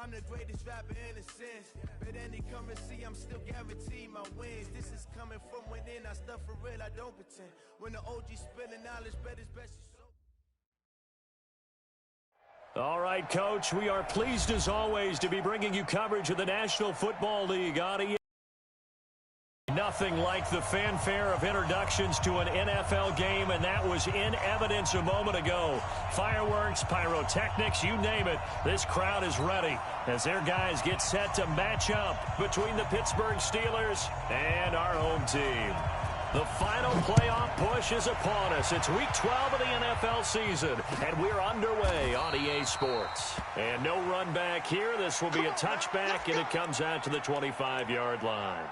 I'm the greatest rapper in a sense. But any currency, I'm still guaranteed my wins. This is coming from within. I stuff for real, I don't pretend. When the OG spilling knowledge, bet it's best you so. All right, Coach, we are pleased as always to be bringing you coverage of the National Football League on ESPN. Nothing like the fanfare of introductions to an NFL game, and that was in evidence a moment ago. Fireworks, pyrotechnics, you name it. This crowd is ready as their guys get set to match up between the Pittsburgh Steelers and our home team. The final playoff push is upon us. It's Week 12 of the NFL season, and we're underway on EA Sports. And no run back here. This will be a touchback, and it comes out to the 25-yard line.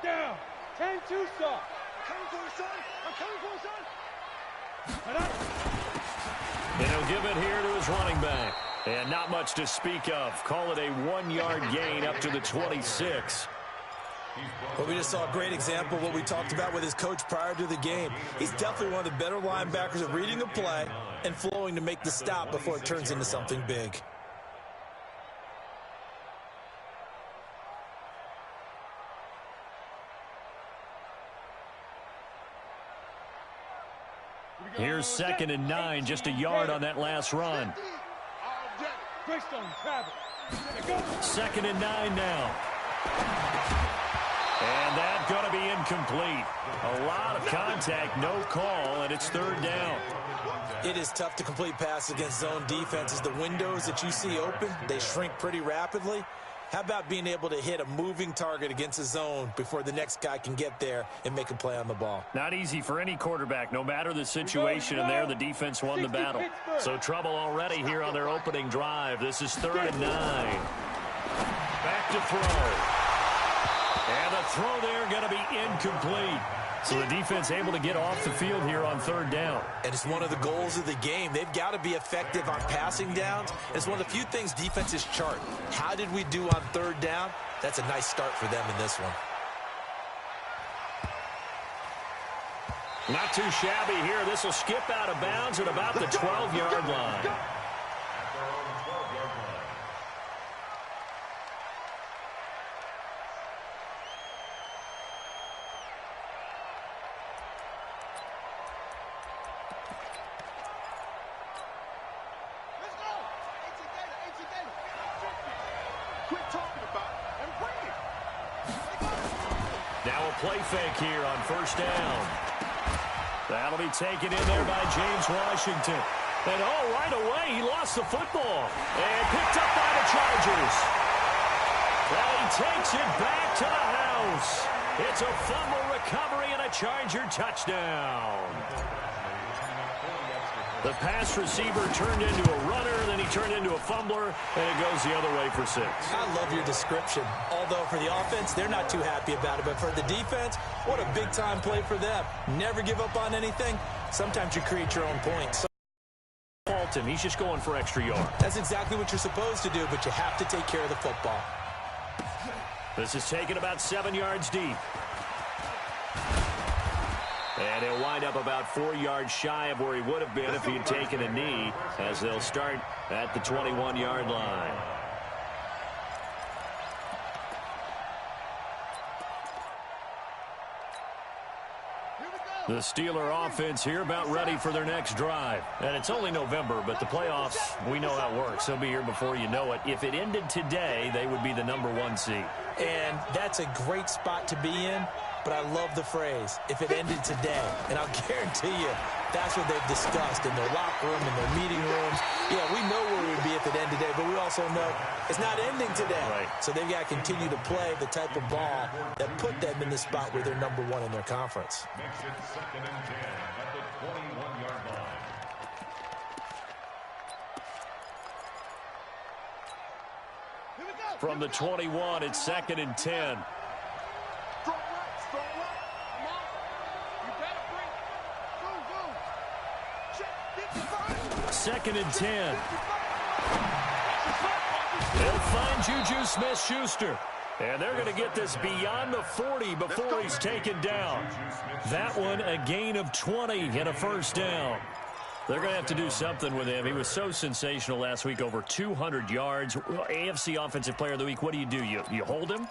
Down. 10-2, son. I'm coming for you, son. I'm coming for you, son. And he'll give it here to his running back. And not much to speak of. Call it a 1-yard gain up to the 26. Well, we just saw a great example of what we talked about with his coach prior to the game. He's definitely one of the better linebackers at reading a play and flowing to make the stop before it turns into something big. Here's 2nd and 9, just a yard on that last run. 2nd and 9 now. And that's going to be incomplete. A lot of contact, no call, and it's 3rd down. It is tough to complete passes against zone defenses. The windows that you see open, they shrink pretty rapidly. How about being able to hit a moving target against a zone before the next guy can get there and make a play on the ball? Not easy for any quarterback, no matter the situation, and there the defense won the battle. So trouble already here on their opening drive. This is 3rd and 9. Back to throw. And the throw there going to be incomplete. So the defense able to get off the field here on 3rd down. And it's one of the goals of the game. They've got to be effective on passing downs. It's one of the few things defenses chart. How did we do on 3rd down? That's a nice start for them in this one. Not too shabby here. This will skip out of bounds at about the 12-yard line. Now a play fake here on 1st down. That'll be taken in there by James Washington. And right away, he lost the football. And picked up by the Chargers. Well, he takes it back to the house. It's a fumble recovery and a Charger touchdown. The pass receiver turned into a runner, then he turned into a fumbler, and it goes the other way for 6. I love your description. Although for the offense, they're not too happy about it. But for the defense, what a big-time play for them. Never give up on anything. Sometimes you create your own points. Fault him. He's just going for extra yards. That's exactly what you're supposed to do, but you have to take care of the football. This is taken about 7 yards deep. And he'll wind up about 4 yards shy of where he would have been if he had taken a knee, as they'll start at the 21-yard line. The Steeler offense here about ready for their next drive. And it's only November, but the playoffs, we know how it works. They'll be here before you know it. If it ended today, they would be the #1 seed. And that's a great spot to be in. But I love the phrase, if it ended today. And I'll guarantee you, that's what they've discussed in their locker room, in their meeting rooms. Yeah, we know where we'd be if it ended today, but we also know it's not ending today. Right. So they've got to continue to play the type of ball that put them in the spot where they're #1 in their conference. Next, it's 2nd and 10 at the 21-yard line. From the 21, it's 2nd and 10. 2nd and 10. They'll find Juju Smith-Schuster. And they're going to get this beyond the 40 before he's taken down. That one, a gain of 20 and a first down. They're going to have to do something with him. He was so sensational last week, over 200 yards. AFC Offensive Player of the Week, what do? You hold him?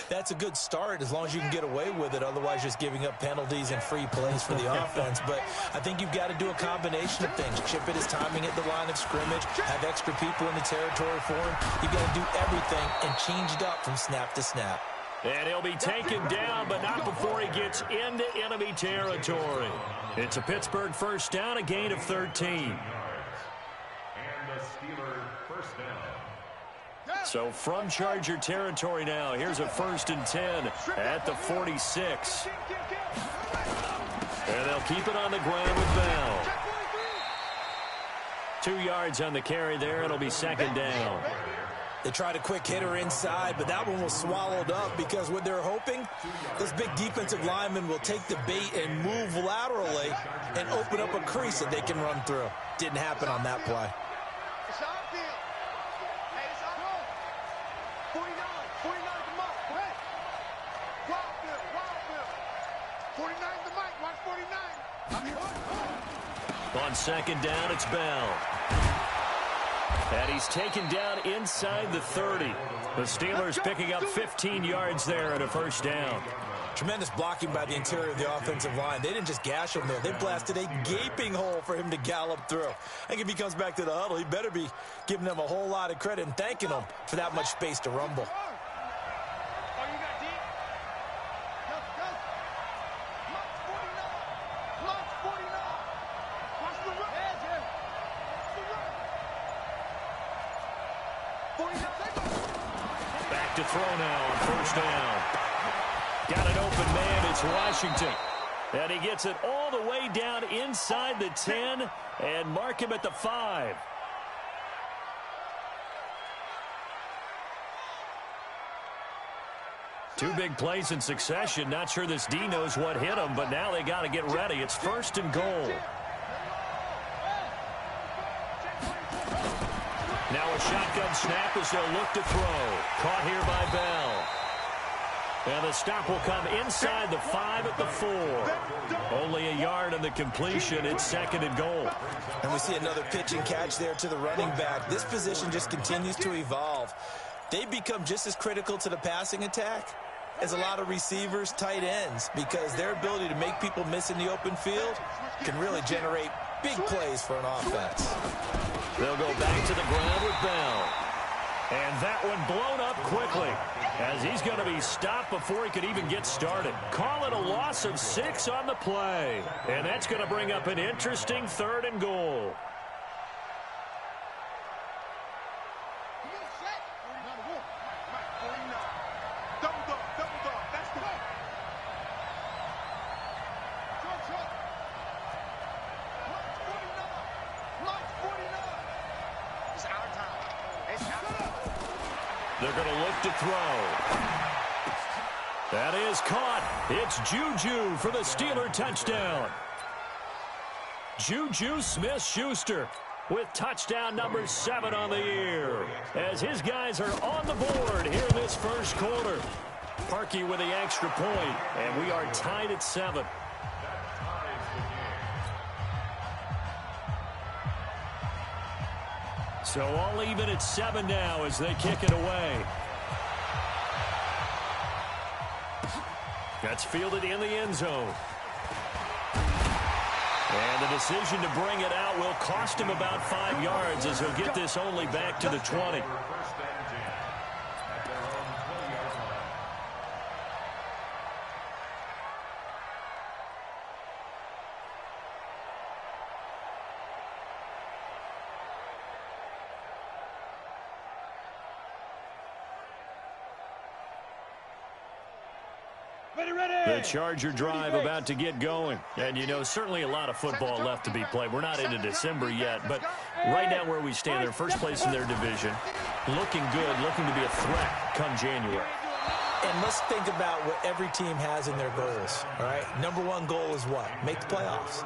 That's a good start as long as you can get away with it. Otherwise, just giving up penalties and free plays for the offense. But I think you've got to do a combination of things. Chip it his timing at the line of scrimmage, have extra people in the territory for him. You've got to do everything and change it up from snap to snap. And he'll be taken down, but not before he gets into enemy territory. It's a Pittsburgh first down, a gain of 13. And the Steelers first down. So from Charger territory now, here's a 1st and 10 at the 46. And they'll keep it on the ground with Bell. 2 yards on the carry there. It'll be 2nd down. They tried a quick hitter inside, but that one was swallowed up because what they're hoping, this big defensive lineman will take the bait and move laterally and open up a crease that they can run through. Didn't happen on that play. It's our field. Hey, it's our field. 49 to Mike. Go ahead. Wild field. 49 to Mike. Watch 49. On 2nd down, it's Bell. And he's taken down inside the 30. The Steelers picking up 15 yards there and a first down. Tremendous blocking by the interior of the offensive line. They didn't just gash him there. They blasted a gaping hole for him to gallop through. I think if he comes back to the huddle, he better be giving them a whole lot of credit and thanking them for that much space to rumble. Back to throw now on 1st down. Got an open man. It's Washington. And he gets it all the way down inside the 10 and mark him at the 5. Two big plays in succession. Not sure this D knows what hit him, but now they got to get ready. It's 1st and goal. Now a shotgun snap as they'll look to throw. Caught here by Bell. And the stop will come inside the 5 at the 4. Only a yard on the completion. It's 2nd and goal. And we see another pitch and catch there to the running back. This position just continues to evolve. They become just as critical to the passing attack as a lot of receivers, tight ends, because their ability to make people miss in the open field can really generate big plays for an offense. They'll go back to the ground with Bell. And that one blown up quickly as he's going to be stopped before he could even get started. Call it a loss of 6 on the play. And that's going to bring up an interesting 3rd and goal. They're going to look to throw. That is caught. It's Juju for the Steeler touchdown. Juju Smith-Schuster with touchdown number 7 on the year as his guys are on the board here in this first quarter. Parkey with the extra point, and we are tied at 7. So all even at 7 now as they kick it away. That's fielded in the end zone. And the decision to bring it out will cost him about 5 yards as he'll get this only back to the 20. The Charger drive about to get going. And, you know, certainly a lot of football left to be played. We're not into December yet, but right now where we stand, they're first place in their division. Looking good, looking to be a threat come January. And let's think about what every team has in their goals, all right? Number 1 goal is what? Make the playoffs.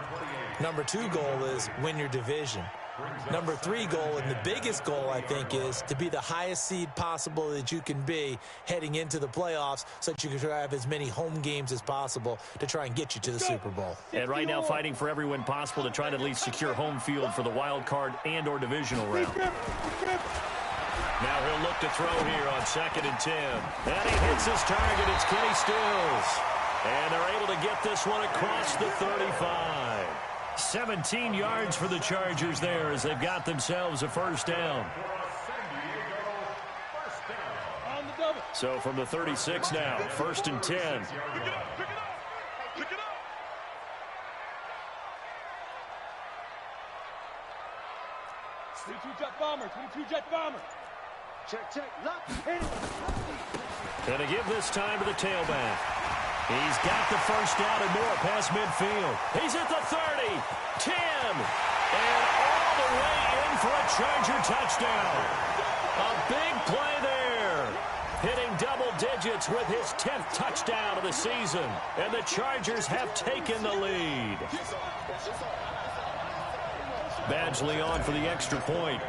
Number 2 goal is win your division. Number 3 goal, and the biggest goal, I think, is to be the highest seed possible that you can be heading into the playoffs so that you can have as many home games as possible to try and get you to the Super Bowl. And right now fighting for every win possible to try to at least secure home field for the wild card and or divisional round. Now he'll look to throw here on 2nd and 10. And he hits his target. It's Kenny Stills. And they're able to get this one across the 35. 17 yards for the Chargers there as they've got themselves a first down. So from the 36 now, 1st and 10. Pick it up, pick it up, pick it up. #22 jet bomber. Check, lock, hit it. Going to give this time to the tailback. He's got the first down and more past midfield. He's at the 30, 10, and all the way in for a Charger touchdown. A big play there. Hitting double digits with his 10th touchdown of the season. And the Chargers have taken the lead. Badgley on for the extra point.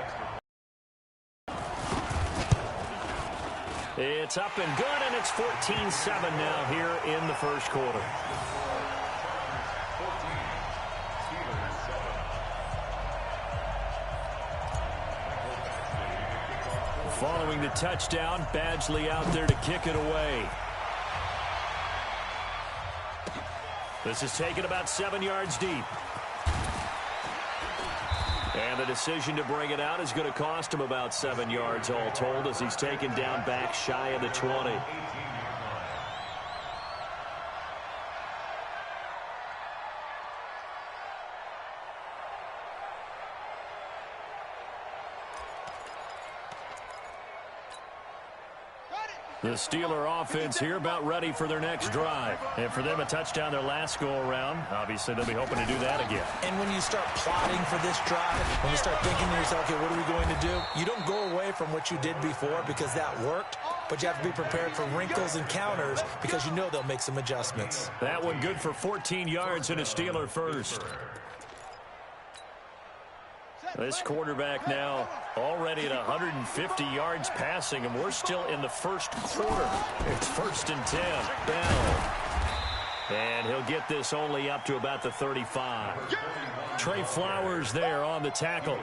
It's up and good, and it's 14-7 now here in the first quarter. Following the touchdown, Badgley out there to kick it away. This is taken about 7 yards deep. And the decision to bring it out is going to cost him about 7 yards all told as he's taken down back shy of the 20. The Steeler offense here about ready for their next drive. And for them, a touchdown their last go-around. Obviously, they'll be hoping to do that again. And when you start plotting for this drive, when you start thinking to yourself, okay, what are we going to do? You don't go away from what you did before because that worked, but you have to be prepared for wrinkles and counters because you know they'll make some adjustments. That one good for 14 yards and a Steeler first. This quarterback now already at 150 yards passing, and we're still in the first quarter. It's 1st and 10. Bell. And he'll get this only up to about the 35. Trey Flowers there on the tackle.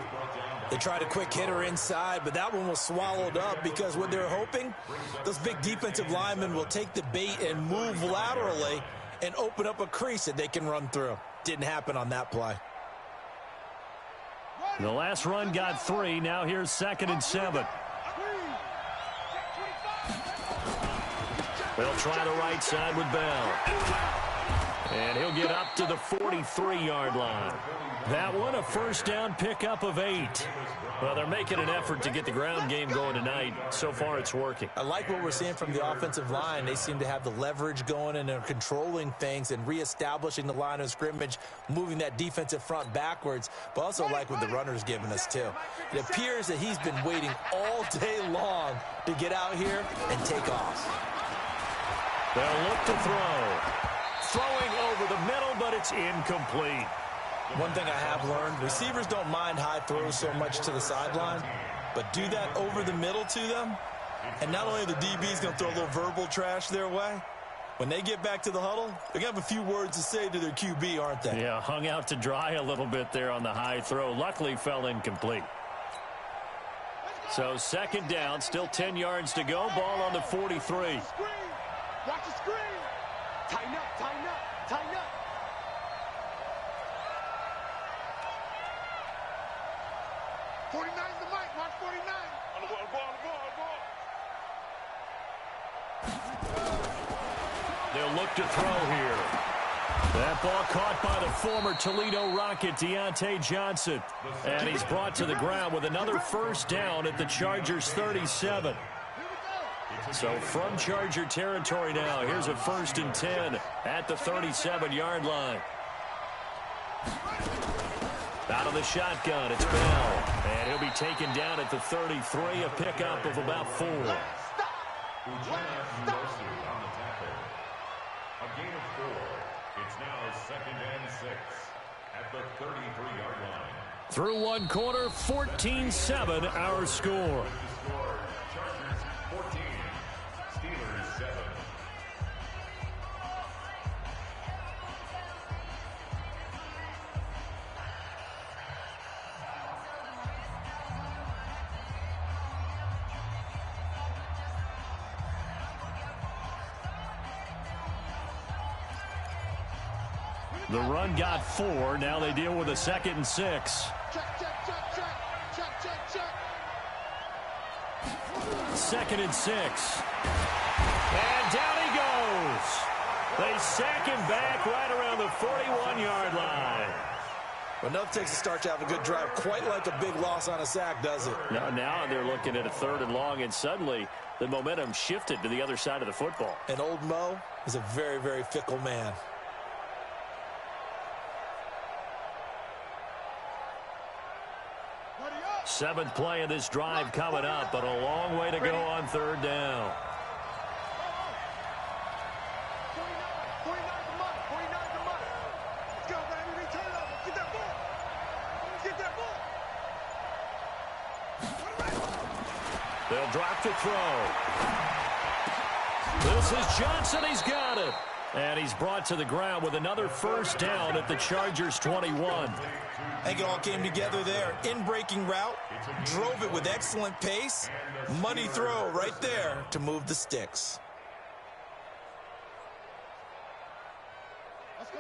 They tried a quick hitter inside, but that one was swallowed up because what they're hoping, those big defensive linemen will take the bait and move laterally and open up a crease that they can run through. Didn't happen on that play. The last run got 3. Now here's 2nd and 7. They'll try the right side with Bell. And he'll get up to the 43-yard line. That one a first down pickup of 8. Well, they're making an effort to get the ground game going tonight. So far, it's working. I like what we're seeing from the offensive line. They seem to have the leverage going, and they're controlling things and reestablishing the line of scrimmage, moving that defensive front backwards, but also like what the runner's giving us, too. It appears that he's been waiting all day long to get out here and take off. They'll look to throw. Throwing over the middle, but it's incomplete. One thing I have learned, receivers don't mind high throws so much to the sideline, but do that over the middle to them, and not only are the DBs going to throw a little verbal trash their way, when they get back to the huddle, they're going to have a few words to say to their QB, aren't they? Yeah, hung out to dry a little bit there on the high throw. Luckily, fell incomplete. So 2nd down, still 10 yards to go. Ball on the 43. Watch the screen. Tighten up, tighten up, tighten up. 49's the mic, watch 49. On the ball, They'll look to throw here. That ball caught by the former Toledo Rocket, Deontay Johnson. And he's brought to the ground with another first down at the Chargers' 37. So from Charger territory now, here's a 1st and 10 at the 37-yard line. Out of the shotgun, it's Bell. And he'll be taken down at the 33, a pickup of about 4. On the tackle. A gain of 4. It's now 2nd and 6 at the 33-yard line. Through one quarter, 14-7 our score. Chargers 14, Steelers 7. The run got 4. Now they deal with a 2nd and 6. Check, check, check, check. Check, check, check. 2nd and 6. And down he goes. They sack him back right around the 41-yard line. Well, enough takes a start to have a good drive. Quite like a big loss on a sack, does it? Now they're looking at a 3rd and long, and suddenly the momentum shifted to the other side of the football. And old Mo is a very, very fickle man. Seventh play of this drive coming up, but a long way to go on 3rd down. 49 the money. 49 the money. Let's go, baby. Return it over. Get that ball. Get that ball. They'll drop to throw. This is Johnson. He's got it. And he's brought to the ground with another 1st down at the Chargers 21. I think it all came together there. In-breaking route, drove it with excellent pace. Money throw right there to move the sticks.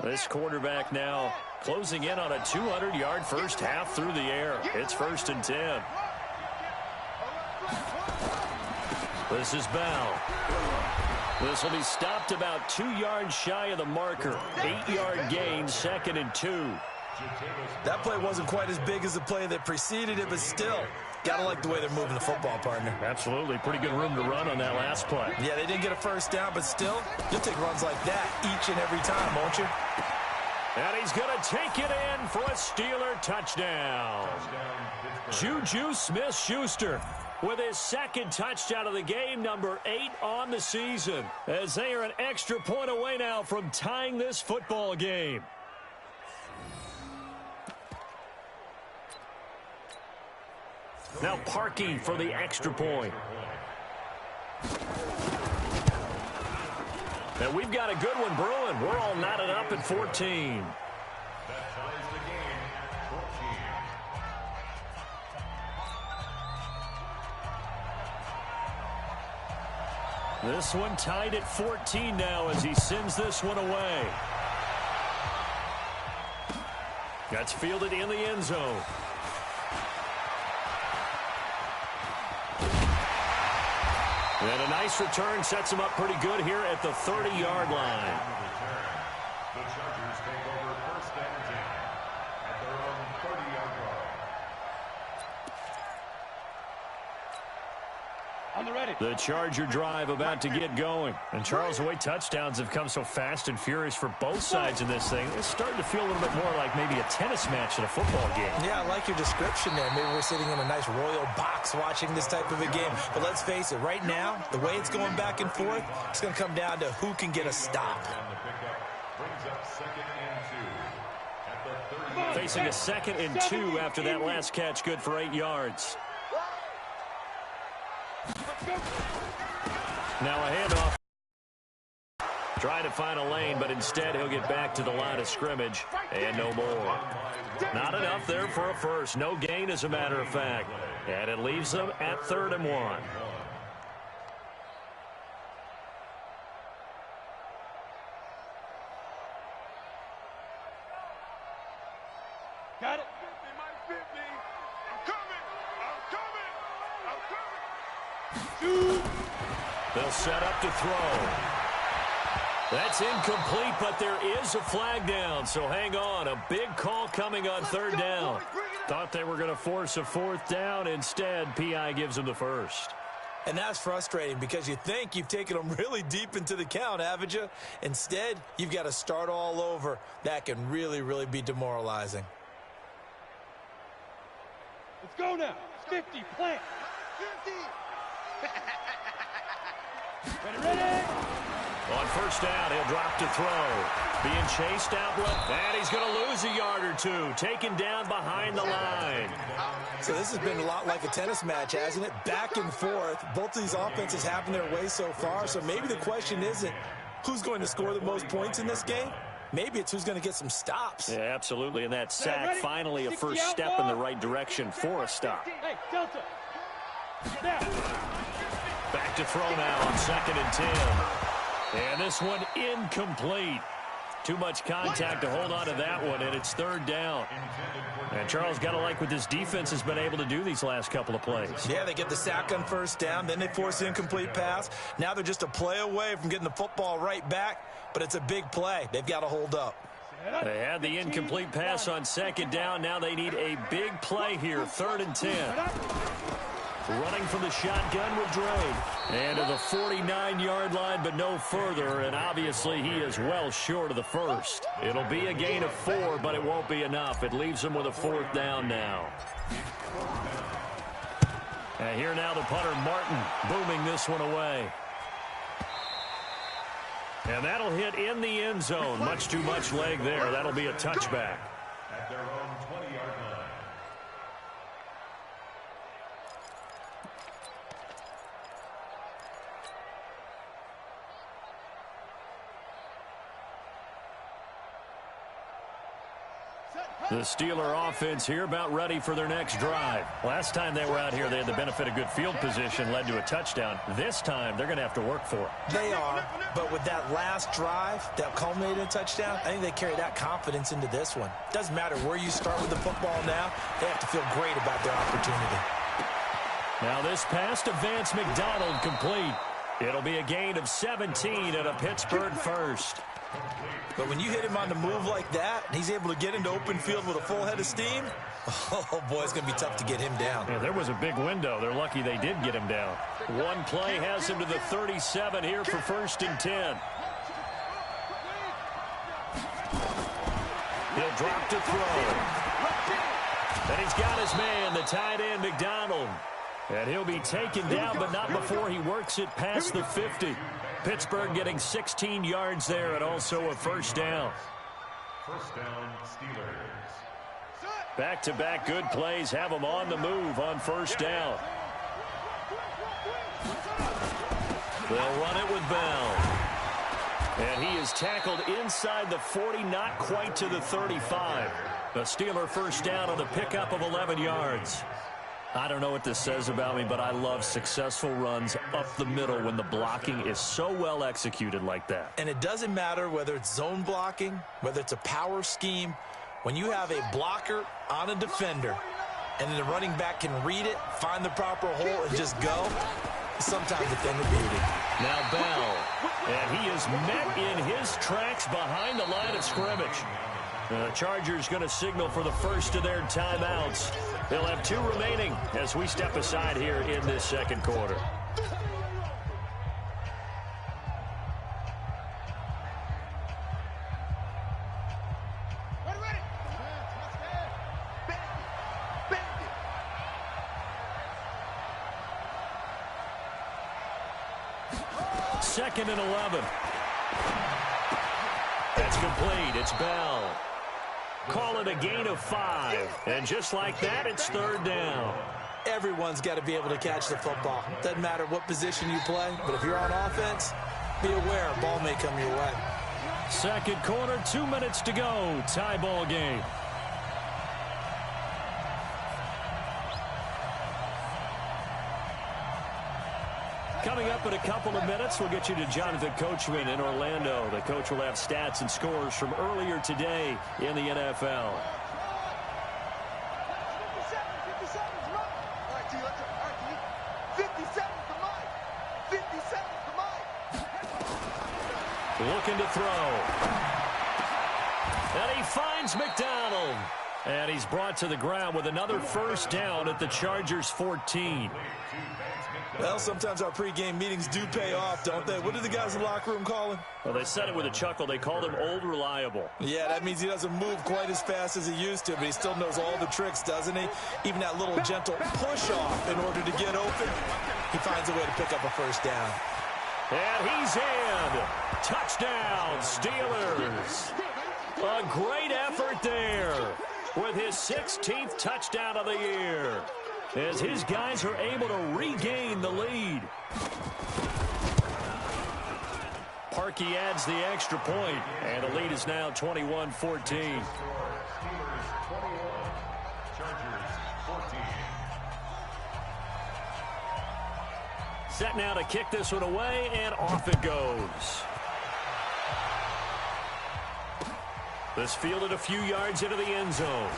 This quarterback now closing in on a 200-yard first half through the air. It's 1st and 10. This is Bell. This will be stopped about 2 yards shy of the marker. 8-yard gain, 2nd and 2. That play wasn't quite as big as the play that preceded it, but still, gotta like the way they're moving the football, partner. Absolutely. Pretty good room to run on that last play. Yeah, they didn't get a 1st down, but still, you'll take runs like that each and every time, won't you? And he's going to take it in for a Steeler touchdown. Juju Smith-Schuster with his 2nd touchdown of the game, number 8 on the season, as they are an extra point away now from tying this football game. Now Parkey for the extra point. And we've got a good one brewing. We're all knotted up at 14. That ties the game at 14. This one tied at 14 now as he sends this one away. That's fielded in the end zone. And a nice return sets him up pretty good here at the 30-yard line. The Chargers take over 1st and 10 at their own 30-yard line. On the ready. The Charger drive about to get going. And Charles, the way touchdowns have come so fast and furious for both sides in this thing, it's starting to feel a little bit more like maybe a tennis match in a football game. Yeah, I like your description there. Maybe we're sitting in a nice royal box watching this type of a game. But let's face it, right now, the way it's going back and forth, it's going to come down to who can get a stop. Brings up 2nd and 2 at the 30. Facing a 2nd and 2 after that last catch, good for 8 yards. Now a handoff. Trying to find a lane, but instead he'll get back to the line of scrimmage and no more. Not enough there for a first. No gain, as a matter of fact. And it leaves them at 3rd and 1. Got it. They'll set up to throw. That's incomplete, but there is a flag down, so hang on. A big call coming on 3rd down. Thought they were going to force a 4th down. Instead, P.I. gives them the 1st. And that's frustrating because you think you've taken them really deep into the count, haven't you? Instead, you've got to start all over. That can really, really be demoralizing. Let's go now. 50, plant. 50. Ready, ready. On first down, he'll drop to throw. Being chased out left, and he's going to lose a yard or two. Taken down behind the line. So this has been a lot like a tennis match, hasn't it? Back and forth. Both of these offenses having their way so far. So maybe the question isn't who's going to score the most points in this game. Maybe it's who's going to get some stops. Yeah, absolutely. And that sack, finally a first step in the right direction for a stop. Hey, Delta. Back to throw now on 2nd and 10. And this one incomplete. Too much contact to hold on to that one, and it's 3rd down. And Charles, got to like what this defense has been able to do these last couple of plays. Yeah, they get the sack on first down, then they force the incomplete pass. Now they're just a play away from getting the football right back, but it's a big play. They've got to hold up. They had the incomplete pass on 2nd down. Now they need a big play here, 3rd and 10. Running from the shotgun with Dre. And to the 49-yard line, but no further. And obviously he is well short of the first. It'll be a gain of 4, but it won't be enough. It leaves him with a 4th down now. And here now the punter, Martin, booming this one away. And that'll hit in the end zone. Much too much leg there. That'll be a touchback. At their own 20-yard line. The Steeler offense here about ready for their next drive. Last time they were out here, they had the benefit of good field position, led to a touchdown. This time, they're going to have to work for it. They are, but with that last drive that culminated in a touchdown, I think they carry that confidence into this one. Doesn't matter where you start with the football now, they have to feel great about their opportunity. Now this pass to Vance McDonald complete. It'll be a gain of 17 and a Pittsburgh first. But when you hit him on the move like that, and he's able to get into open field with a full head of steam, oh, boy, it's going to be tough to get him down. Yeah, there was a big window. They're lucky they did get him down. One play has him to the 37 here for 1st and 10. He'll drop to throw. And he's got his man, the tight end, McDonald. And he'll be taken down, but not before he works it past the 50. Pittsburgh getting 16 yards there and also a 1st down. 1st down, Steelers. Back-to-back good plays have them on the move on 1st down. They'll run it with Bell. And he is tackled inside the 40, not quite to the 35. The Steeler 1st down on the pickup of 11 yards. I don't know what this says about me, but I love successful runs up the middle when the blocking is so well executed like that. And it doesn't matter whether it's zone blocking, whether it's a power scheme. When you have a blocker on a defender and then the running back can read it, find the proper hole, and just go, sometimes a thing of beauty. Now Bell, and he is met in his tracks behind the line of scrimmage. The Chargers going to signal for the first of their timeouts. They'll have 2 remaining as we step aside here in this 2nd quarter. Second and 11. That's complete. It's Bell. Call it a gain of 5. And just like that, it's 3rd down. Everyone's got to be able to catch the football. Doesn't matter what position you play, but if you're on offense, be aware a ball may come your way. 2nd quarter, 2 minutes to go. Tie ball game. Coming up in a couple of minutes, we'll get you to Jonathan Coachman in Orlando. The coach will have stats and scores from earlier today in the NFL. Looking to throw. And he finds McDonald. And he's brought to the ground with another 1st down at the Chargers 14. Well, sometimes our pregame meetings do pay off, don't they? What do the guys in the locker room call him? Well, they said it with a chuckle. They called him Old Reliable. Yeah, that means he doesn't move quite as fast as he used to, but he still knows all the tricks, doesn't he? Even that little gentle push-off in order to get open, he finds a way to pick up a 1st down. And he's in. Touchdown, Steelers. A great effort there with his 16th touchdown of the year as his guys are able to regain the lead. Parkey adds the extra point, and the lead is now 21-14. Steelers 21, Chargers 14. Set now to kick this one away, and off it goes. This fielded a few yards into the end zone.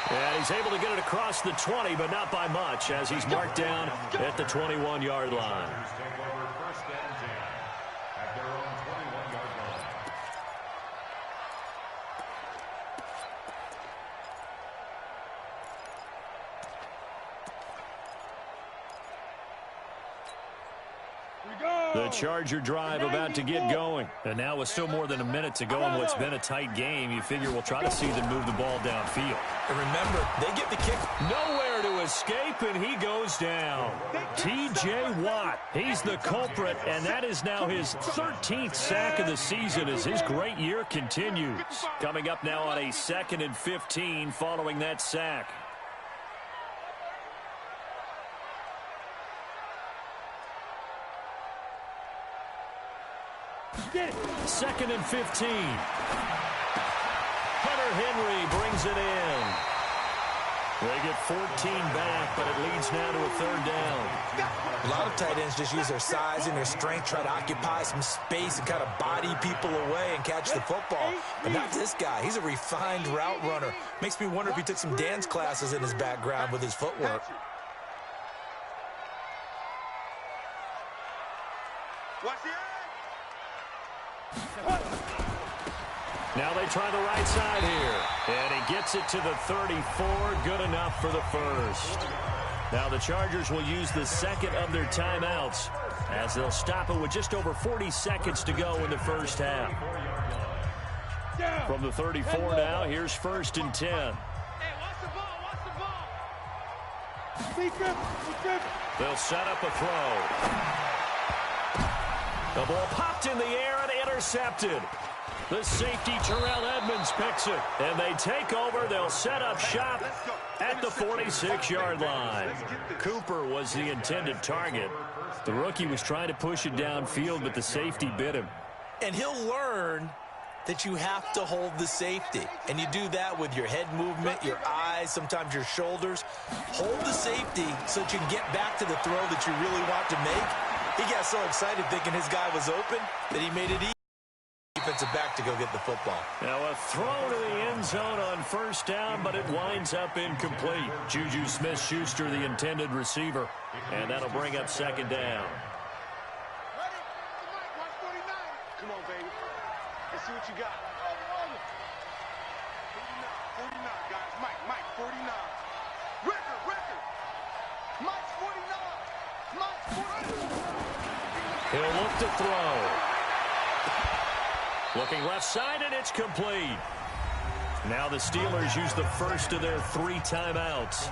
And he's able to get it across the 20, but not by much, as he's marked down at the 21-yard line. Chargers take over first and 10 at their own 21-yard line. The Charger drive about to get going. And now with still more than a minute to go in what's been a tight game, you figure we'll try to see them move the ball downfield. And remember, they get the kick. Nowhere to escape, and he goes down. T.J. Watt, he's the culprit, and that is now his 13th sack of the season as his great year continues. Coming up now on a 2nd and 15 following that sack. Second and 15. Hunter Henry brings it in. They get 14 back, but it leads now to a 3rd down. A lot of tight ends just use their size and their strength, try to occupy some space and kind of body people away and catch the football. But not this guy. He's a refined route runner. Makes me wonder if he took some dance classes in his background with his footwork. Watch the Now they try the right side here. And he gets it to the 34. Good enough for the first. Now the Chargers will use the second of their timeouts as they'll stop it with just over 40 seconds to go in the first half. From the 34 now, here's 1st and 10. Hey, watch the ball, watch the ball. They'll set up a throw. The ball popped in the air and intercepted. The safety, Terrell Edmonds, picks it. And they take over. They'll set up shop at the 46-yard line. Cooper was the intended target. The rookie was trying to push it downfield, but the safety bit him. And he'll learn that you have to hold the safety. And you do that with your head movement, your eyes, sometimes your shoulders. Hold the safety so that you can get back to the throw that you really want to make. He got so excited thinking his guy was open that he made it easy. Defensive back to go get the football. Now a throw to the end zone on 1st down, but it winds up incomplete. Juju Smith-Schuster, the intended receiver, and that'll bring up 2nd down. Ready? Watch 49. Come on, baby. Let's see what you got. 49, guys. Mike, 49. Record. Mike's 49. He'll look to throw. Looking left side, and it's complete. Now the Steelers use the first of their 3 timeouts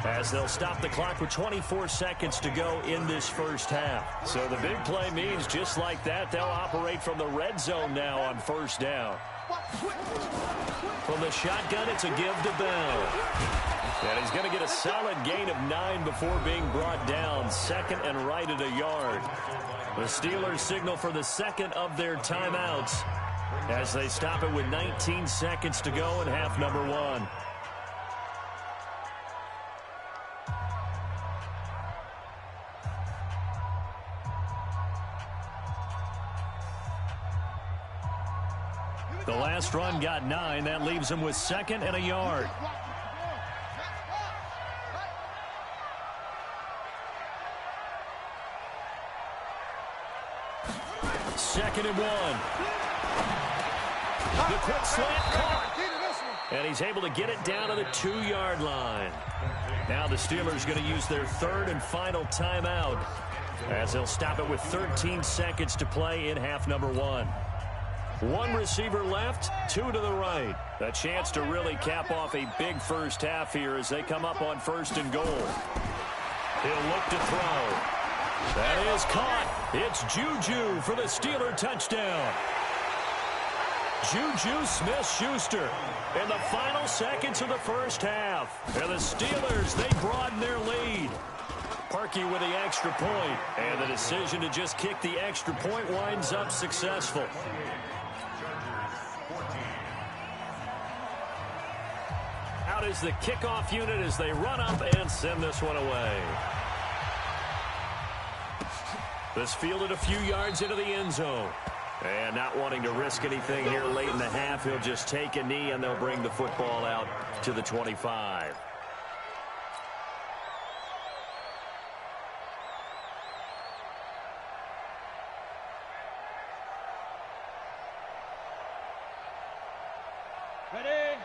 as they'll stop the clock with 24 seconds to go in this first half. So the big play means just like that, they'll operate from the red zone now on 1st down. From the shotgun, it's a give to Bell. And he's going to get a solid gain of 9 before being brought down. 2nd and right at a yard. The Steelers signal for the 2nd of their timeouts as they stop it with 19 seconds to go in half number 1. The last run got 9. That leaves them with 2nd and a yard. Second and 1. The quick slant caught. And he's able to get it down to the 2-yard line. Now the Steelers going to use their 3rd and final timeout as they'll stop it with 13 seconds to play in half number 1. 1 receiver left, 2 to the right. A chance to really cap off a big first half here as they come up on 1st and goal. He'll look to throw. That is caught. It's Juju for the Steeler touchdown. Juju Smith-Schuster in the final seconds of the first half. And the Steelers, they broaden their lead. Parkey with the extra point, and the decision to just kick the extra point winds up successful. Out is the kickoff unit as they run up and send this one away. This fielded a few yards into the end zone. And not wanting to risk anything here late in the half, he'll just take a knee and they'll bring the football out to the 25.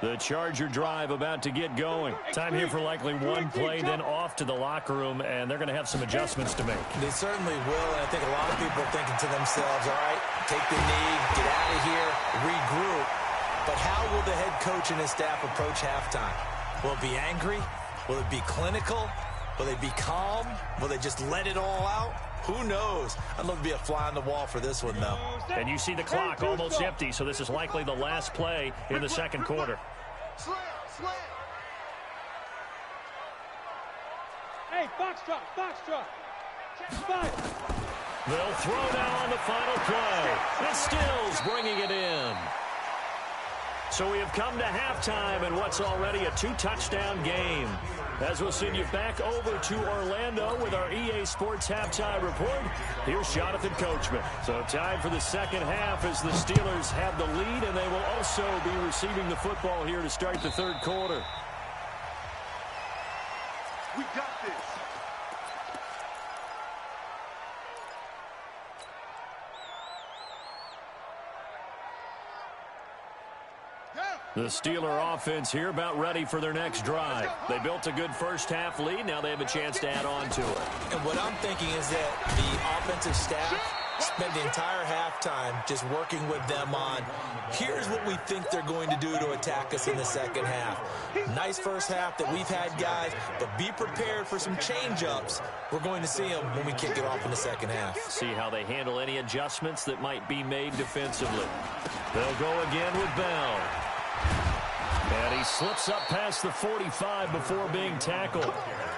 The Charger drive about to get going. Time here for likely one play, then off to the locker room, and they're going to have some adjustments to make. They certainly will, and I think a lot of people are thinking to themselves, all right, take the knee, get out of here, regroup. But how will the head coach and his staff approach halftime? Will it be angry? Will it be clinical? Will they be calm? Will they just let it all out? Who knows? I'd love to be a fly on the wall for this one, though. And you see the clock almost empty, so this is likely the last play in the second quarter. Slam, slam. Hey, foxtrot, foxtrot. Fire. They'll throw now on the final play. And Stills bringing it in. So we have come to halftime in what's already a 2-touchdown game. As we'll send you back over to Orlando with our EA Sports Halftime Report, here's Jonathan Coachman. So time for the second half as the Steelers have the lead, and they will also be receiving the football here to start the third quarter. We got this. The Steeler offense here about ready for their next drive. They built a good first-half lead. Now they have a chance to add on to it. And what I'm thinking is that the offensive staff spent the entire halftime just working with them on, here's what we think they're going to do to attack us in the second half. Nice first half that we've had, guys, but be prepared for some change-ups. We're going to see them when we kick it off in the second half. See how they handle any adjustments that might be made defensively. They'll go again with Bell. And he slips up past the 45 before being tackled.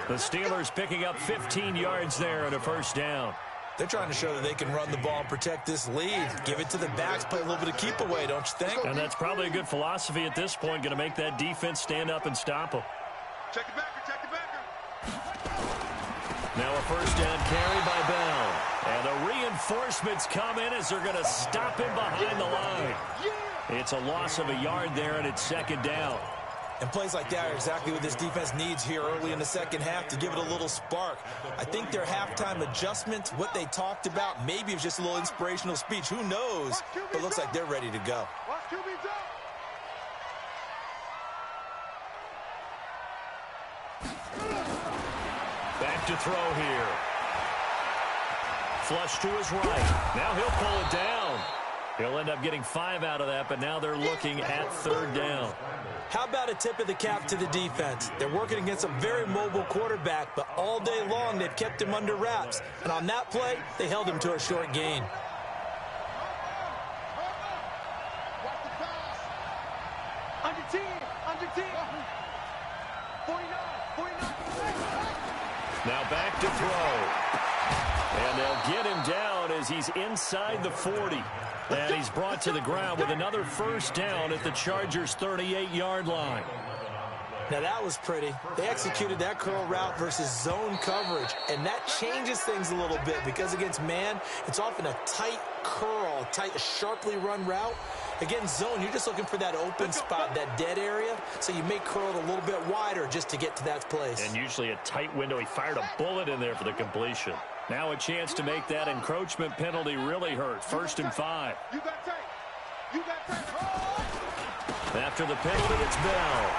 The Steelers picking up 15 yards there and a first down. They're trying to show that they can run the ball and protect this lead. Give it to the backs, play a little bit of keep away, don't you think? And that's probably a good philosophy at this point, going to make that defense stand up and stop them. Check the backer, check the backer. Now a first down carry by Bell. And the reinforcements come in as they're going to stop him behind the line. It's a loss of a yard there, and it's second down. And plays like that are exactly what this defense needs here early in the second half to give it a little spark. I think their halftime adjustments, what they talked about, maybe it was just a little inspirational speech. Who knows? But it looks like they're ready to go. Back to throw here. Flush to his right. Now he'll pull it down. He'll end up getting 5 out of that, but now they're looking at third down. How about a tip of the cap to the defense? They're working against a very mobile quarterback, but all day long they've kept him under wraps. And on that play, they held him to a short gain. Under 10, under 10. 49, 49. Now back to throw. And they'll get him down as he's inside the 40. And he's brought to the ground with another first down at the Chargers' 38-yard line. Now that was pretty. They executed that curl route versus zone coverage, and that changes things a little bit because against man, it's often a tight curl, tight, sharply run route. Against zone, you're just looking for that open spot, that dead area, so you may curl it a little bit wider just to get to that place. And usually a tight window. He fired a bullet in there for the completion. Now a chance to make that encroachment penalty really hurt. 1st and 5. You got tape. You got tape. After the penalty, it's Bell.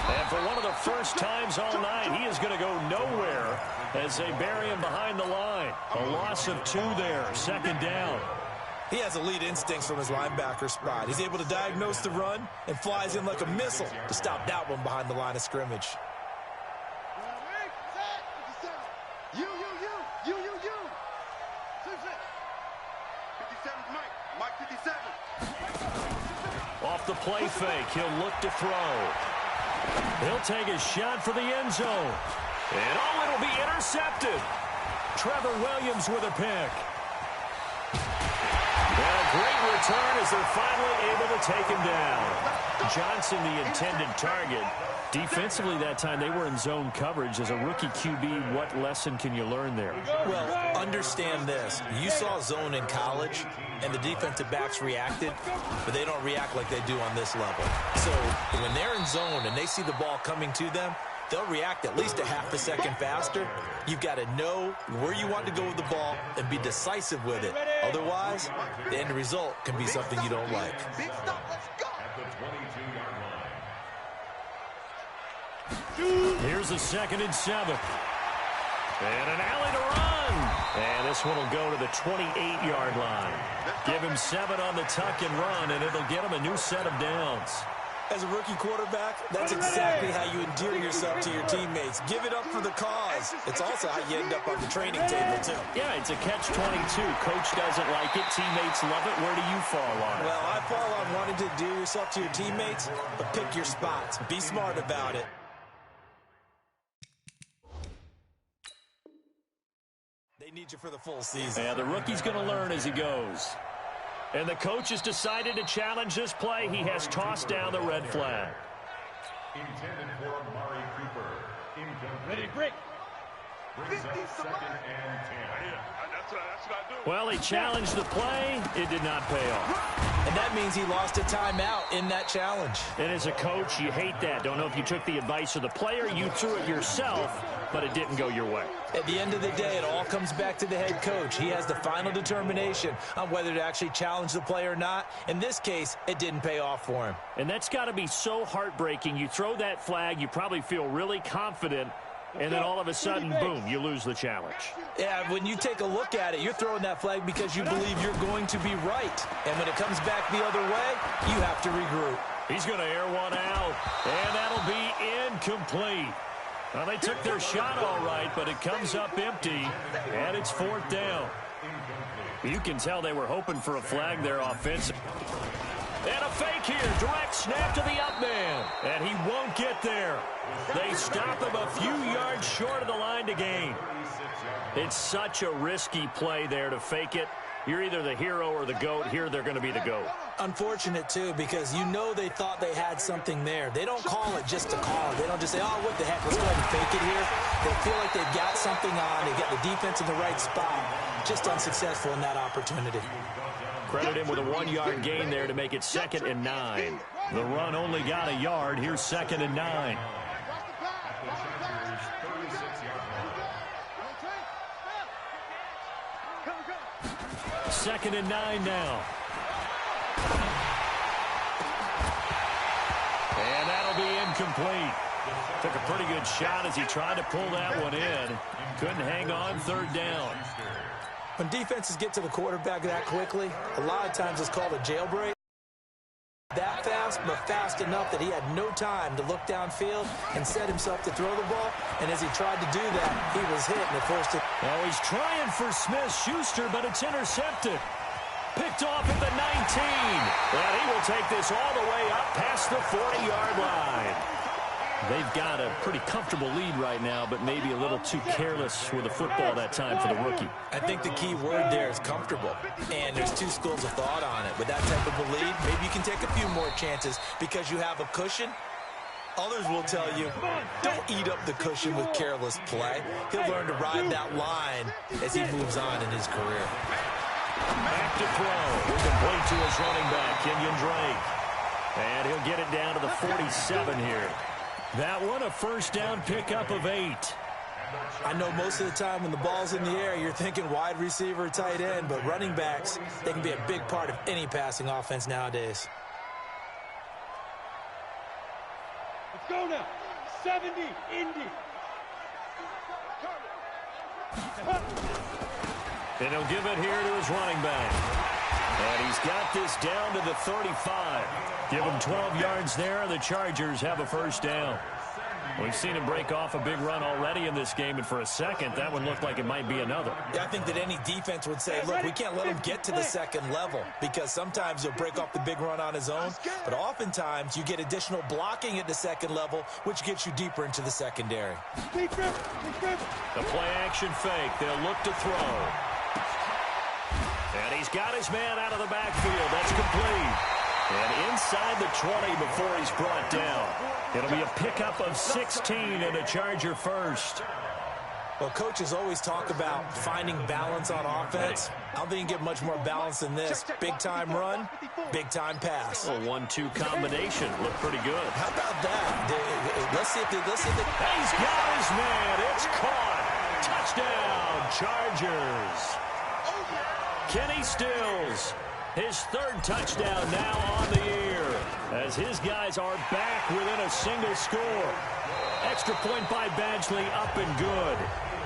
And for one of the first times all night, he is going to go nowhere as they bury him behind the line. A loss of 2 there, 2nd down. He has elite instincts from his linebacker spot. He's able to diagnose the run and flies in like a missile to stop that one behind the line of scrimmage. You. 57's Mike. Mike 57. Off the play fake, he'll look to throw. He'll take a shot for the end zone. And it'll be intercepted. Trevor Williams with a pick. And a great return as they're finally able to take him down. Johnson, the intended target. Defensively that time, they were in zone coverage. As a rookie QB, what lesson can you learn there? Well, understand this. You saw zone in college, and the defensive backs reacted, but they don't react like they do on this level. So when they're in zone and they see the ball coming to them, they'll react at least a half a second faster. You've got to know where you want to go with the ball and be decisive with it. Otherwise, the end result can be something you don't like. Big stop. Let's go. At the 22-yard line. Here's a 2nd and 7. And an alley to run. And this one will go to the 28-yard line. Give him 7 on the tuck and run, and it'll get him a new set of downs. As a rookie quarterback, that's exactly how you endear yourself to your teammates. Give it up for the cause. It's also how you end up on the training table, too. Yeah, it's a catch-22. Coach doesn't like it. Teammates love it. Where do you fall on it? Well, I fall on wanting to endear yourself to your teammates, but pick your spots. Be smart about it. They need you for the full season. Yeah, the rookie's going to learn as he goes. And the coach has decided to challenge this play. He has tossed down the red flag. Intended for Amari Cooper. Incomplete. Ready, break. Brings up 2nd and 10. That's what I do. Well, he challenged the play. It did not pay off. And that means he lost a timeout in that challenge. And as a coach, you hate that. Don't know if you took the advice of the player. You threw it yourself, but it didn't go your way. At the end of the day, it all comes back to the head coach. He has the final determination on whether to actually challenge the play or not. In this case, it didn't pay off for him. And that's got to be so heartbreaking. You throw that flag, you probably feel really confident, and then all of a sudden, boom, you lose the challenge. Yeah, when you take a look at it, you're throwing that flag because you believe you're going to be right. And when it comes back the other way, you have to regroup. He's going to air one out, and that'll be incomplete. Well, they took their shot all right, but it comes up empty, and it's 4th down. You can tell they were hoping for a flag there offensive. And a fake here, direct snap to the up man, and he won't get there. They stop him a few yards short of the line to gain. It's such a risky play there to fake it. You're either the hero or the GOAT. Here they're going to be the GOAT. Unfortunate, too, because you know they thought they had something there. They don't call it just to call it. They don't just say, oh, what the heck, let's go ahead and fake it here. They feel like they've got something on. They got the defense in the right spot. Just unsuccessful in that opportunity. Credit him with a 1-yard gain there to make it 2nd and 9. The run only got a yard. Here's 2nd and 9. 2nd and 9 now. And that'll be incomplete. Took a pretty good shot as he tried to pull that one in. Couldn't hang on, 3rd down. When defenses get to the quarterback that quickly, a lot of times it's called a jailbreak. That fast, but fast enough that he had no time to look downfield and set himself to throw the ball. And as he tried to do that, he was hit and it forced it. Well, he's trying for Smith-Schuster, but it's intercepted. Picked off at the 19. And he will take this all the way up past the 40-yard line. They've got a pretty comfortable lead right now, but maybe a little too careless with the football that time for the rookie. I think the key word there is comfortable. And there's two schools of thought on it. With that type of a lead, maybe you can take a few more chances because you have a cushion. Others will tell you, don't eat up the cushion with careless play. He'll learn to ride that line as he moves on in his career. Back to throw. Complete to his running back, Kenyon Drake. And he'll get it down to the 47 here. That one, a 1st down pickup of 8. I know most of the time when the ball's in the air, you're thinking wide receiver, tight end, but running backs, they can be a big part of any passing offense nowadays. Let's go now. 70, Indy. And he'll give it here to his running back. And he's got this down to the 35. Give him 12 yards there, and the Chargers have a 1st down. We've seen him break off a big run already in this game, and for a second, that one looked like it might be another. Yeah, I think that any defense would say, look, we can't let him get to the second level, because sometimes he'll break off the big run on his own, but oftentimes you get additional blocking at the second level, which gets you deeper into the secondary. The play-action fake. They'll look to throw. And he's got his man out of the backfield. That's complete. And inside the 20 before he's brought down. It'll be a pickup of 16 and a Charger first. Well, coaches always talk about finding balance on offense. I don't think you can get much more balance than this. Big-time run, big-time pass. A 1-2 combination. Looked pretty good. How about that? Let's see if they... He's got his man. It's caught. Touchdown, Chargers. Kenny Stills, his third touchdown now on the year, as his guys are back within a single score. Extra point by Badgley, up and good.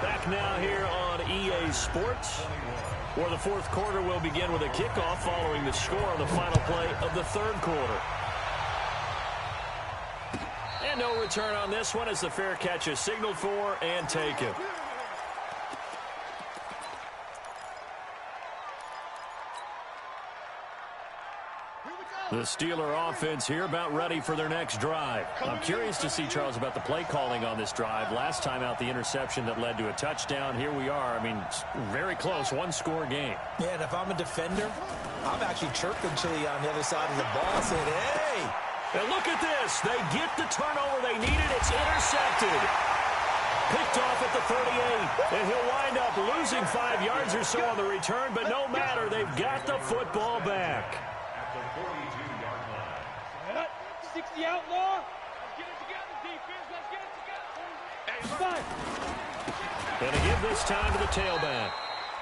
Back now here on EA Sports, where the fourth quarter will begin with a kickoff following the score on the final play of the third quarter. And no return on this one as the fair catch is signaled for and taken. The Steeler offense here about ready for their next drive. I'm curious to see, Charles, about the play calling on this drive. Last time out, the interception that led to a touchdown. Here we are. I mean, very close, one-score game. Yeah, and if I'm a defender, I'm actually chirping Chili on the other side of the ball saying, hey! And look at this. They get the turnover they needed. It's intercepted. Picked off at the 38. And he'll wind up losing 5 yards or so on the return, but no matter, they've got the football back. 60 outlaw. Let's get it together, defense. Let's get it together. Hey, Going to give this time to the tailback.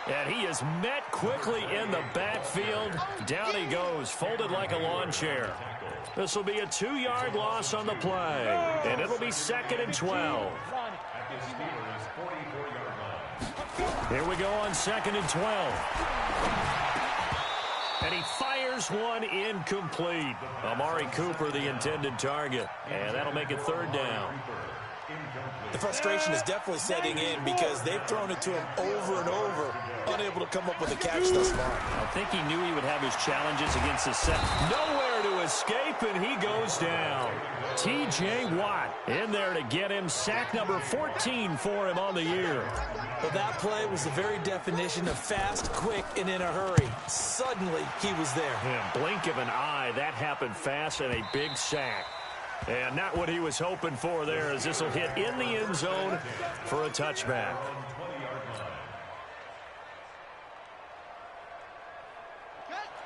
And he is met quickly in the backfield. Down he goes, folded like a lawn chair. This will be a 2-yard loss on the play. And it'll be 2nd and 12. Here we go on 2nd and 12. And he fires one incomplete. Amari Cooper, the intended target. And that'll make it 3rd down. The frustration is definitely setting in because they've thrown it to him over and over, unable to come up with a catch thus far. I think he knew he would have his challenges against the set. Nowhere to escape, and he goes down. T.J. Watt in there to get him. Sack number 14 for him on the year. Well, that play was the very definition of fast, quick, and in a hurry. Suddenly, he was there. Yeah, blink of an eye. That happened fast and a big sack. And not what he was hoping for there, as this will hit in the end zone for a touchback.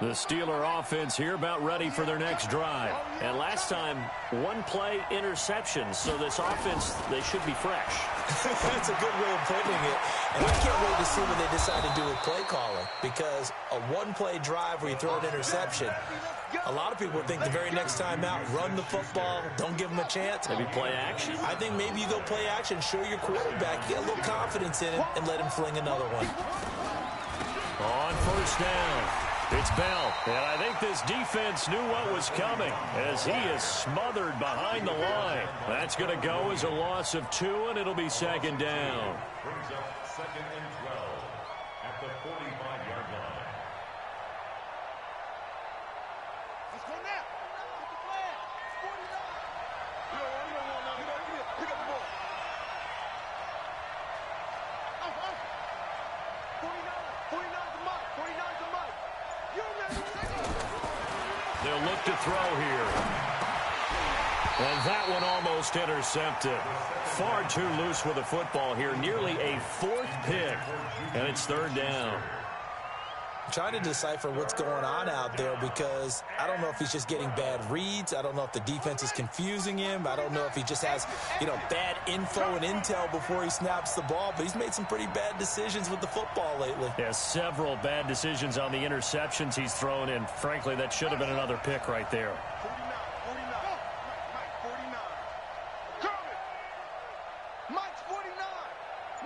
The Steeler offense here about ready for their next drive. And last time, 1-play interception. So this offense, they should be fresh. That's a good way of putting it. And I can't wait to see what they decide to do with play calling. Because a 1-play drive where you throw an interception, a lot of people think the very next time out, run the football, don't give them a chance. Maybe play action? I think maybe you go play action, show your quarterback, get a little confidence in it, and let him fling another one. On 1st down, it's Bell. And I think this defense knew what was coming as he is smothered behind the line. That's going to go as a loss of 2, and it'll be 2nd down. Brings up 2nd and 12 at the 45-yard line. Let's go now. Get the flag. It's 49. You don't want nothing. Pick up the ball. 49 to Mike. 49 to Mike. They'll look to throw here. And that one almost intercepted. Far too loose with the football here. Nearly a 4th pick. And it's 3rd down. I'm trying to decipher what's going on out there because I don't know if he's just getting bad reads. I don't know if the defense is confusing him. I don't know if he just has, bad info and intel before he snaps the ball. But he's made some pretty bad decisions with the football lately. Yeah, several bad decisions on the interceptions he's thrown in. Frankly, that should have been another pick right there. 49. Mike, 49. Kermit. Mike's 49.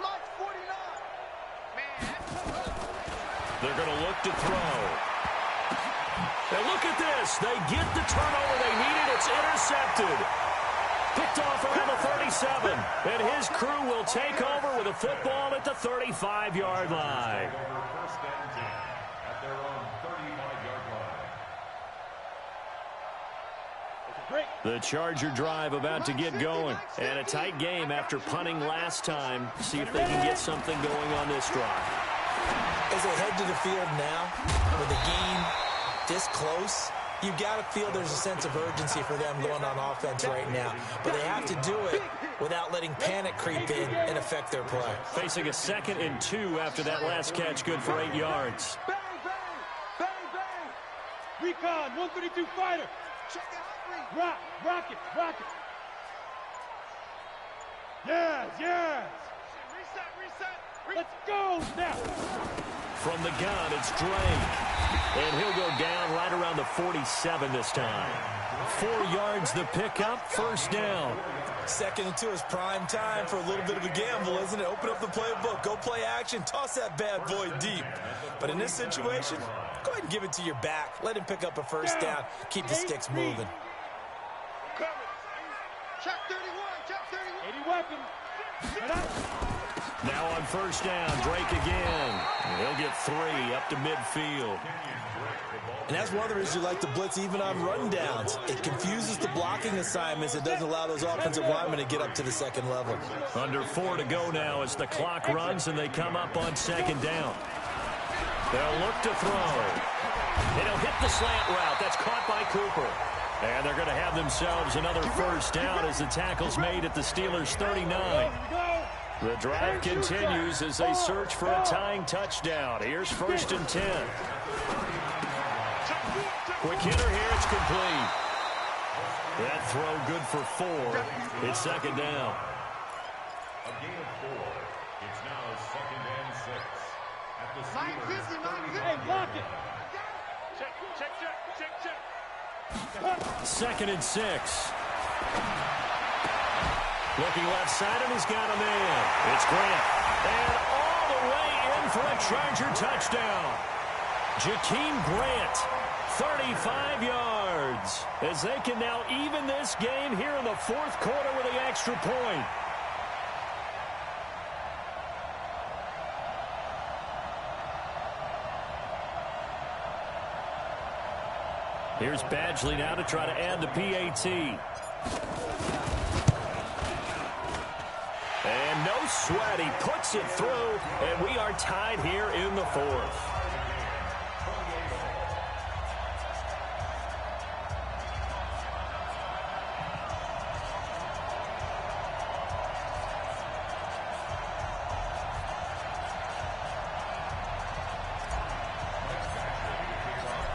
Mike's 49. Man. They're going to look to throw. And look at this. They get the turnover they needed. It's intercepted. Picked off around the 37. And his crew will take over with a football at the 35-yard line. First and 10 at their own 35-yard line. The Charger drive about to get going. And a tight game after punting last time. See if they can get something going on this drive. As they head to the field now, with the game this close, you've got to feel there's a sense of urgency for them going on offense right now. But they have to do it without letting panic creep in and affect their play. Facing a 2nd and 2 after that last catch, good for 8 yards. Bang, bang, bang, bang. Recon, 132 fighter. Check it out. Rock it. Yes. Reset. Let's go now. From the gun, it's Drake. And he'll go down right around the 47 this time. 4 yards the pickup, first down. 2nd and 2 is prime time for a little bit of a gamble, isn't it? Open up the playbook, go play action, toss that bad boy deep. But in this situation, go ahead and give it to your back. Let him pick up a first down. Keep the sticks moving. Check 31. 80 weapons. Now on first down, Drake again. And he'll get 3 up to midfield. And that's one of the reasons you like to blitz even on rundowns. It confuses the blocking assignments. It doesn't allow those offensive linemen to get up to the second level. Under 4 to go now as the clock runs and they come up on second down. They'll look to throw. And he'll hit the slant route. That's caught by Cooper. And they're going to have themselves another first down as the tackle's made at the Steelers' 39. The drive continues as they search for a tying touchdown. Here's 1st and 10. Quick hitter here, it's complete. That throw good for 4. It's 2nd down. A gain of 4. It's now 2nd and 6 at the Steelers' 30. Hey, block it. Check. 2nd and 6. Looking left side, and he's got a man. It's Grant. And all the way in for a Charger touchdown. Jakeem Grant, 35 yards. As they can now even this game here in the 4th quarter with the extra point. Here's Badgley now to try to add the PAT. And no sweat, he puts it through, and we are tied here in the 4th.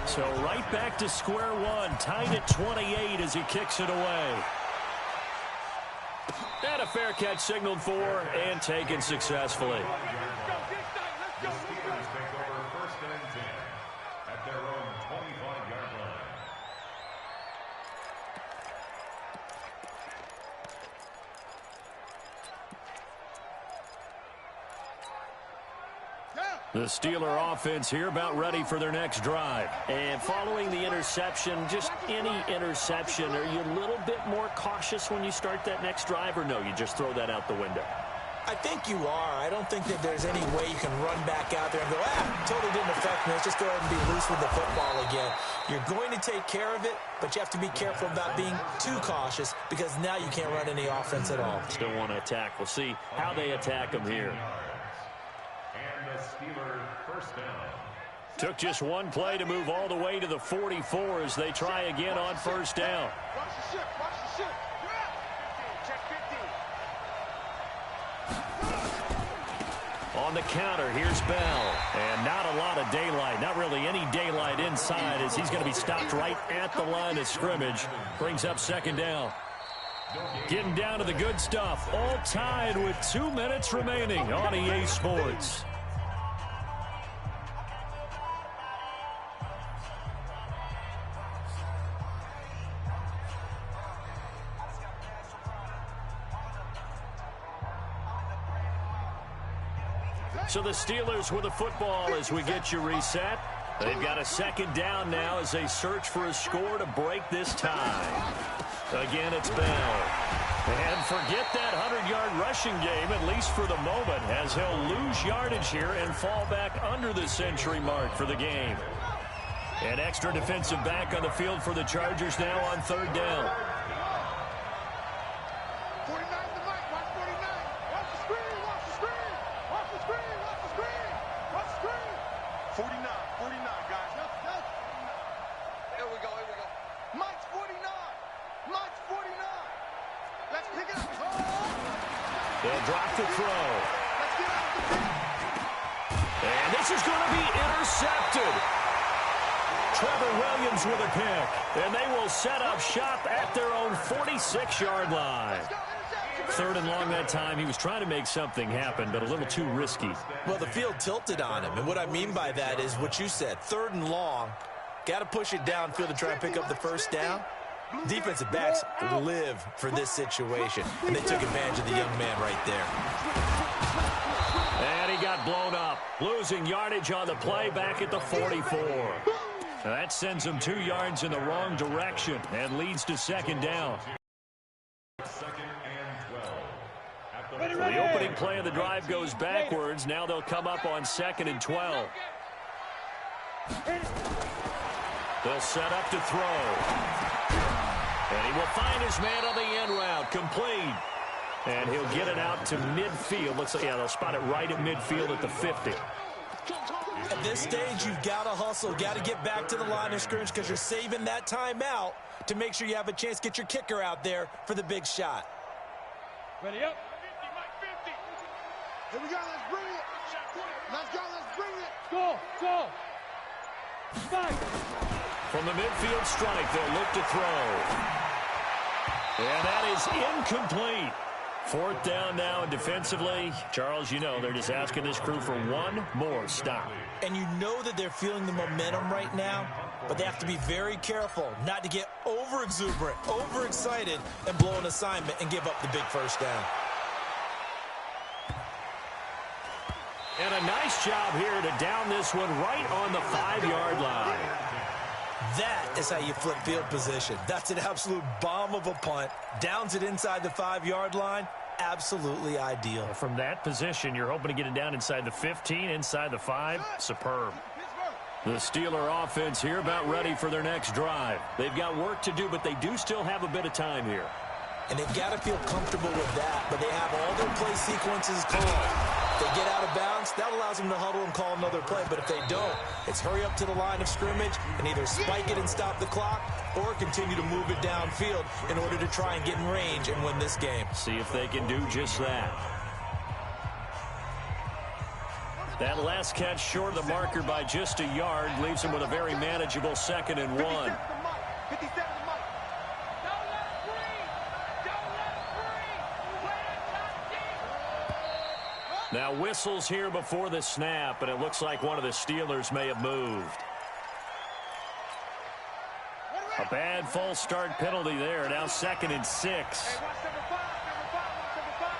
So right back to square one, tied at 28 as he kicks it away. And a fair catch signaled for and taken successfully. The Steelers take over 1st and 10 at their own 25-yard line. The Steeler offense here about ready for their next drive. And following the interception, just any interception, are you a little bit more cautious when you start that next drive, or no, you just throw that out the window? I think you are. I don't think that there's any way you can run back out there and go, totally didn't affect me. Let's just go ahead and be loose with the football again. You're going to take care of it, but you have to be careful about being too cautious because now you can't run any offense at all. Still want to attack. We'll see how they attack them here. And the Steelers first down. Took just one play to move all the way to the 44 as they try again on first down. Watch the ship. Watch the ship. Check 15. On the counter, here's Bell. And not a lot of daylight. Not really any daylight inside as he's going to be stopped right at the line of scrimmage. Brings up second down. Getting down to the good stuff. All tied with 2 minutes remaining on EA Sports. So the Steelers with the football as we get you reset. They've got a second down now as they search for a score to break this tie. Again, it's Bell. And forget that 100-yard rushing game, at least for the moment, as he'll lose yardage here and fall back under the century mark for the game. An extra defensive back on the field for the Chargers now on third down. 49 to Mike. Watch 49. Watch the screen. Watch the screen. Watch the screen. Watch the screen. Watch the screen. 49. 49, guys. Here we go. Here we go. Mike's 49. Mike's 49. Let's pick it up. Oh! They'll drop the throw. Let's get out of the pit. And this is going to be intercepted. Trevor Williams with a pick. And they will set up shop at their own 46-yard line. Third and long that time. He was trying to make something happen, but a little too risky. Well, the field tilted on him, and what I mean by that is what you said. Third and long, got to push it downfield to try and pick up the first down. Defensive backs live for this situation, and they took advantage of the young man right there. And he got blown up, losing yardage on the play back at the 44. Now that sends him 2 yards in the wrong direction and leads to second down. Second and 12. So the opening play of the drive goes backwards. Now they'll come up on 2nd and 12. They'll set up to throw. And he will find his man on the end route, complete. And he'll get it out to midfield. Looks like, yeah, they'll spot it right at midfield at the 50. At this stage, you've got to hustle, got to get back to the line of scrimmage because you're saving that timeout to make sure you have a chance to get your kicker out there for the big shot. Ready up. 50, Mike, 50. Here we go. Let's bring it. Let's go. Let's bring it. Go. Go. Spike. From the midfield strike, they'll look to throw. And that is incomplete. Fourth down now, and defensively, Charles, you know, they're just asking this crew for one more stop. And you know that they're feeling the momentum right now, but they have to be very careful not to get over-exuberant, over-excited, and blow an assignment and give up the big first down. And a nice job here to down this one right on the 5-yard line. That is how you flip field position. That's an absolute bomb of a punt. Downs it inside the 5-yard line. Absolutely ideal. From that position, you're hoping to get it down inside the 15, inside the 5. Superb. The Steeler offense here about ready for their next drive. They've got work to do, but they do still have a bit of time here. And they've got to feel comfortable with that, but they have all their play sequences called. If they get out of bounds, that allows them to huddle and call another play. But if they don't, it's hurry up to the line of scrimmage and either spike it and stop the clock or continue to move it downfield in order to try and get in range and win this game. See if they can do just that. That last catch short of the marker by just a yard leaves him with a very manageable 2nd and 1. 57 to Mike. Now whistles here before the snap, and it looks like one of the Steelers may have moved. A bad false start penalty there. Now 2nd and 6. Hey, watch number 5. Number 5. Watch number 5.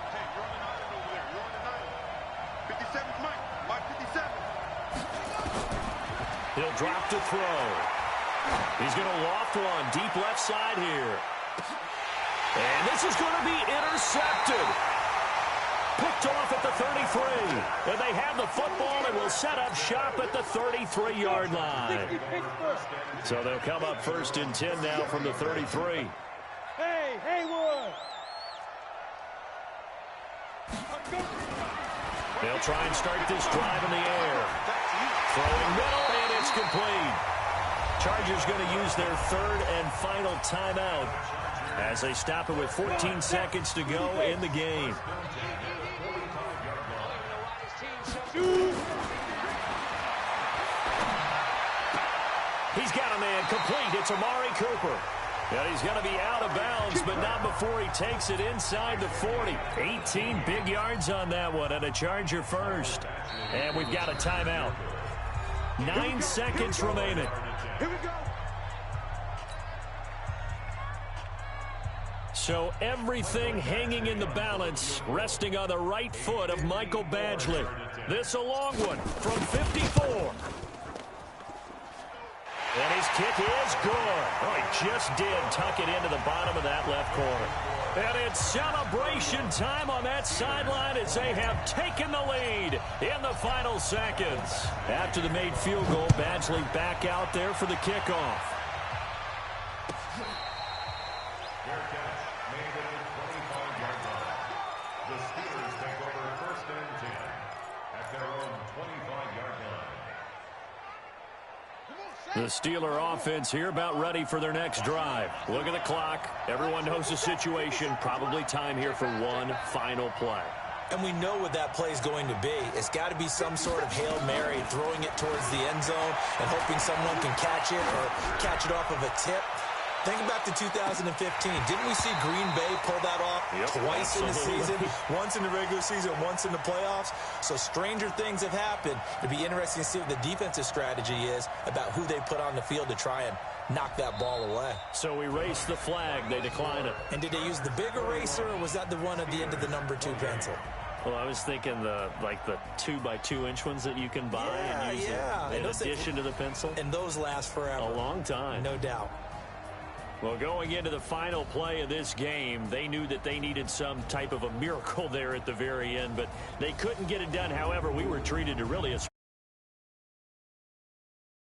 Hey, you're on the 9 over there. You're on the 9. 57's Mike. Mike 57. He'll drop to throw. He's going to loft one deep left side here. And this is going to be intercepted. Picked off at the 33. And they have the football and will set up shop at the 33-yard line. So they'll come up 1st and 10 now from the 33. Hey, Haywood. They'll try and start this drive in the air. Throwing middle, and it's complete. Chargers going to use their 3rd and final timeout as they stop it with 14 seconds to go in the game. He's got a man complete. It's Amari Cooper. And he's going to be out of bounds, but not before he takes it inside the 40. 18 big yards on that one, and a Charger first. And we've got a timeout. 9 seconds remaining. Here we go. So everything hanging in the balance, resting on the right foot of Michael Badgley. This a long one from 54. And his kick is good. Oh, he just did tuck it into the bottom of that left corner. And it's celebration time on that sideline as they have taken the lead in the final seconds. After the made field goal, Badgley back out there for the kickoff. Fair catch made at the 25-yard line. The Steelers take over 1st and 10 at their own 25-yard line. The Steeler offense here about ready for their next drive. Look at the clock. Everyone knows the situation. Probably time here for one final play. And we know what that play is going to be. It's got to be some sort of Hail Mary, throwing it towards the end zone and hoping someone can catch it or catch it off of a tip. Think back to 2015. Didn't we see Green Bay pull that off twice in the season? Once in the regular season, once in the playoffs. So stranger things have happened. It'd be interesting to see what the defensive strategy is about who they put on the field to try and knock that ball away. So we race the flag. They decline it. And did they use the big eraser, or was that the one at the end of the number 2 pencil? Well, I was thinking the 2x2-inch ones that you can buy and use in addition to the pencil. And those last forever. A long time. No doubt. Well, going into the final play of this game, they knew that they needed some type of a miracle there at the very end, but they couldn't get it done. However, we were treated to really a